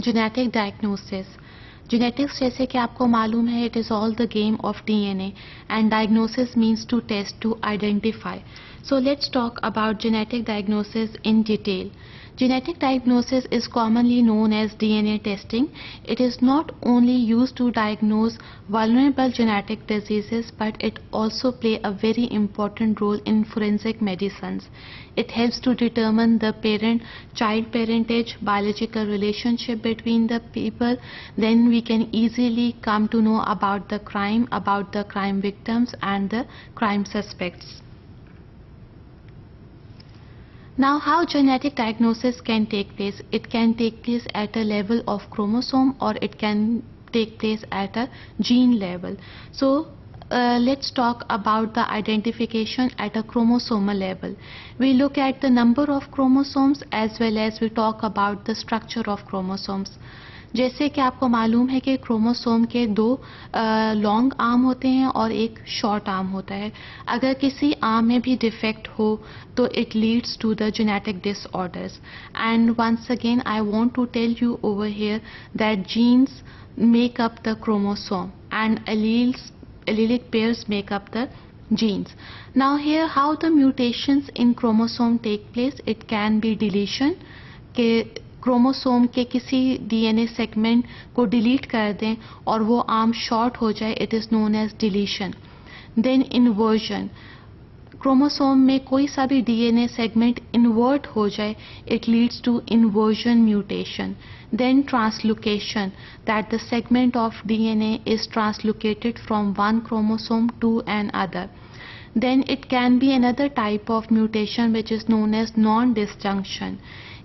Genetic diagnosis. Genetics जैसे कि आपको मालूम है it is all the game of DNA and diagnosis means to test to identify. So let's talk about genetic diagnosis in detail. Genetic diagnosis is commonly known as DNA testing. It is not only used to diagnose vulnerable genetic diseases, but it also plays a very important role in forensic medicines. It helps to determine the parent-child parentage, biological relationship between the people. Then we can easily come to know about the crime victims and the crime suspects. Now, how genetic diagnosis can take place? It can take place at a level of chromosome, or it can take place at a gene level. So, let's talk about the identification at a chromosomal level. We look at the number of chromosomes as well as we talk about the structure of chromosomes. जैसे कि आपको मालूम है कि chromosome के दो long arm होते हैं और एक शॉर्ट आर्म होता है. अगर किसी आर्म में भी डिफेक्ट हो तो it leads to the genetic disorders. And once again I want to tell you over here that genes make up the chromosome and allelic pairs make up the genes. Now here how the mutations in chromosome take place. It can be deletion के chromosome के किसी DNA segment को delete कर दें और वो arm short हो जाए, it is known as deletion. Then inversion, chromosome में कोई सा भी डीएनए सेगमेंट इन्वर्ट हो जाए, it leads to inversion mutation. Then translocation, that the segment of DNA is translocated from one chromosome to another. Then it can be another type of mutation which is known as non-disjunction.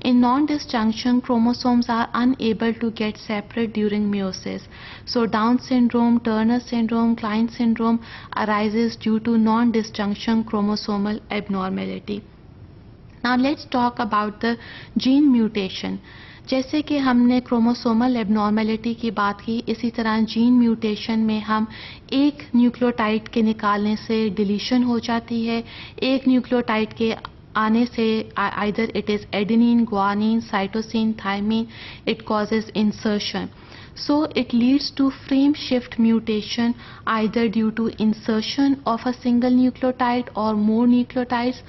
In non-disjunction, chromosomes are unable to get separate during meiosis. So Down syndrome, Turner syndrome, Klein syndrome arises due to non-disjunction chromosomal abnormality. Now let's talk about the gene mutation. जैसे कि हमने chromosomal abnormality की बात की, इसी तरह gene mutation में हम एक न्यूक्लियोटाइड के निकालने से डिलीशन हो जाती है. एक न्यूक्लियोटाइड के आने से either it is adenine, guanine, cytosine, thymine, it causes insertion. So it leads to frame shift mutation either due to insertion of a single nucleotide or more nucleotides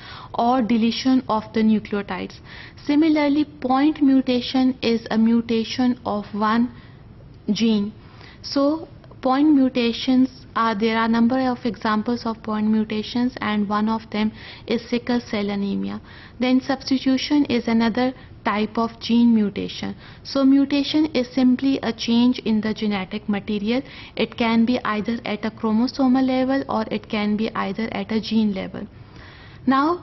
or deletion of the nucleotides. Similarly, point mutation is a mutation of one gene. So point mutations there are number of examples of point mutations, and one of them is sickle cell anemia. Then substitution is another type of gene mutation. So mutation is simply a change in the genetic material. It can be either at a chromosomal level or it can be either at a gene level. Now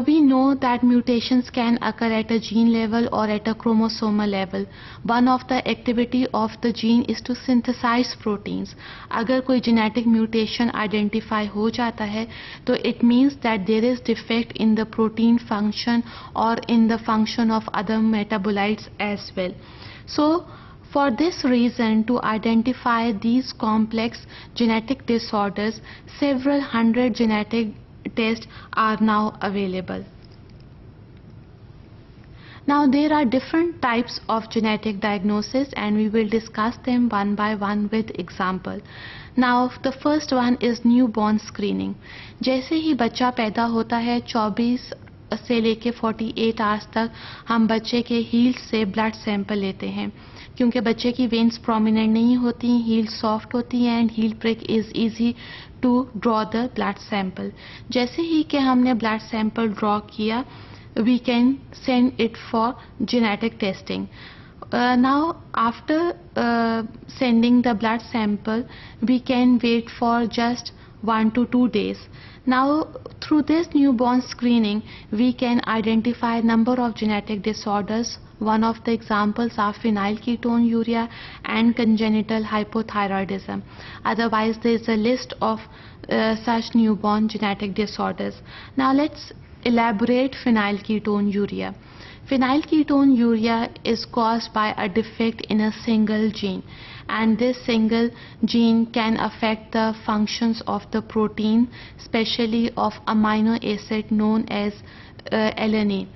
we know that mutations can occur at a gene level or at a chromosomal level. One of the activity of the gene is to synthesize proteins. अगर कोई genetic mutation identify हो जाता है तो it means that there is defect in the protein function or in the function of other metabolites as well. So for this reason, to identify these complex genetic disorders, several hundred genetic tests are now available. Now there are different types of genetic diagnosis and we will discuss them one by one with example. Now the first one is newborn screening. जैसे ही बच्चा पैदा होता है 24 से लेके 48 hours तक हम बच्चे के हील्स से ब्लड सैंपल लेते हैं, क्योंकि बच्चे की वेन्स प्रोमिनेंट नहीं होती, हील सॉफ्ट होती हैं and heel prick is easy to draw the blood sample. जैसे ही कि हमने ब्लड सैंपल ड्रॉ किया, we can send it for genetic testing. Now after sending the blood sample, we can wait for just 1 to 2 days. Now through this newborn screening, we can identify number of genetic disorders. One of the examples are phenylketonuria and congenital hypothyroidism. Otherwise there is a list of such newborn genetic disorders. Now let's elaborate phenylketonuria. Phenylketonuria is caused by a defect in a single gene, and this single gene can affect the functions of the protein, especially of amino acid known as alanine.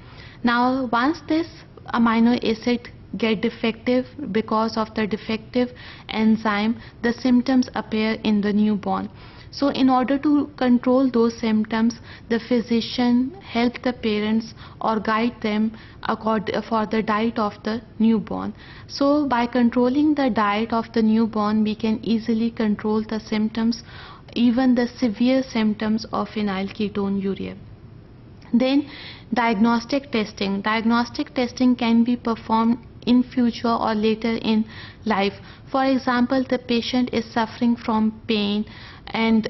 Now once this amino acid get defective. Because of the defective enzyme, the symptoms appear in the newborn. So in order to control those symptoms, the physician help the parents or guide them for the diet of the newborn. So by controlling the diet of the newborn, we can easily control the symptoms, even the severe symptoms of phenylketonuria. Then diagnostic testing. Diagnostic testing can be performed in future or later in life. For example, the patient is suffering from pain and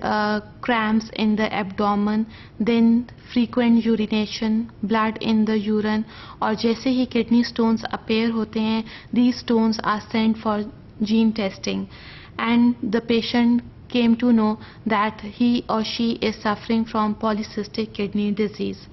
cramps in the abdomen, then frequent urination, blood in the urine, और जैसे ही kidney stones appear होते हैं, these stones are sent for gene testing, and the patient came to know that he or she is suffering from polycystic kidney disease.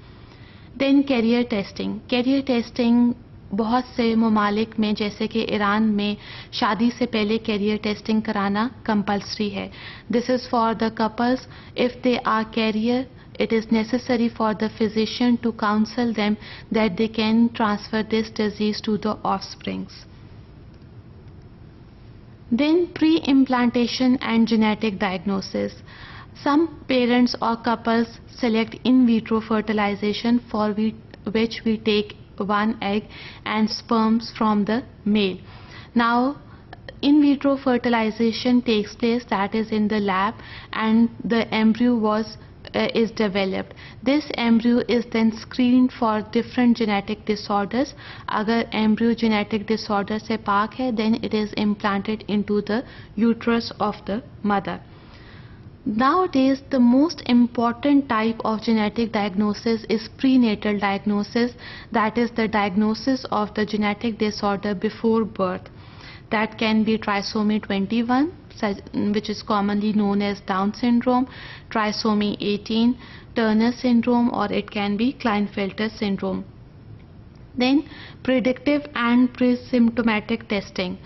Then carrier testing. Carrier testing बहुत से ममालिक में जैसे कि Iran में शादी से पहले कैरियर टेस्टिंग कराना कंपल्सरी है. This is for the couples. If they are carrier, it is necessary for the physician to counsel them that they can transfer this disease to the offsprings. Then pre-implantation and genetic diagnosis. Some parents or couples select in vitro fertilization, for which we take one egg and sperms from the male. Now in vitro fertilization takes place, that is in the lab, and the embryo is developed. This embryo is then screened for different genetic disorders. अगर embryo genetic disorder से पाक है, then it is implanted into the uterus of the mother. Nowadays, the most important type of genetic diagnosis is prenatal diagnosis, that is the diagnosis of the genetic disorder before birth. That can be trisomy 21, which is commonly known as Down syndrome, trisomy 18, Turner syndrome, or it can be Klinefelter syndrome. Then predictive and pre-symptomatic testing.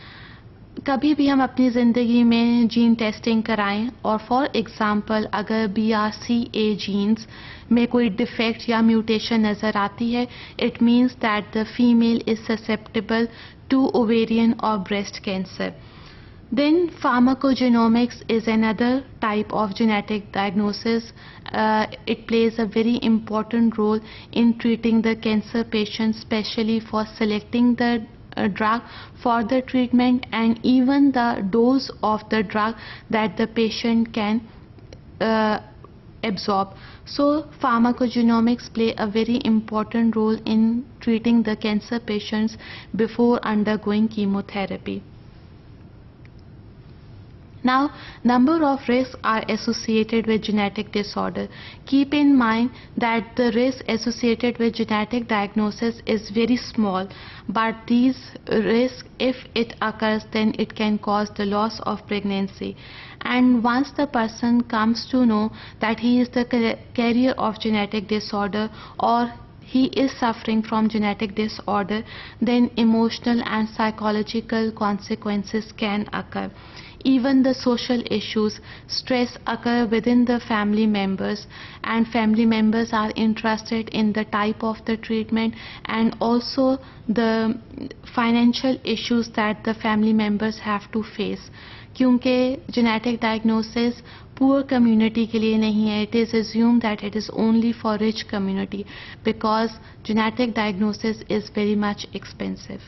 कभी भी हम अपनी ज़िंदगी में gene testing कराएं, और for example अगर BRCA genes में कोई डिफेक्ट या म्यूटेशन नज़र आती है, it means that the female is susceptible to ovarian और breast cancer. Then pharmacogenomics is another type of genetic diagnosis. It plays a very important role in treating the cancer patients, especially for selecting the drug for the treatment and even the dose of the drug that the patient can absorb. So pharmacogenomics play a very important role in treating the cancer patients before undergoing chemotherapy. Now, number of risks are associated with genetic disorder. Keep in mind that the risk associated with genetic diagnosis is very small, but these risks, if it occurs, then it can cause the loss of pregnancy. And once the person comes to know that he is the carrier of genetic disorder or he is suffering from genetic disorder, then emotional and psychological consequences can occur. Even the social issues, stress occur within the family members, and family members are interested in the type of the treatment and also the financial issues that the family members have to face. क्योंकि genetic diagnosis poor community के लिए नहीं है, it is assumed that it is only for rich community because genetic diagnosis is very much expensive.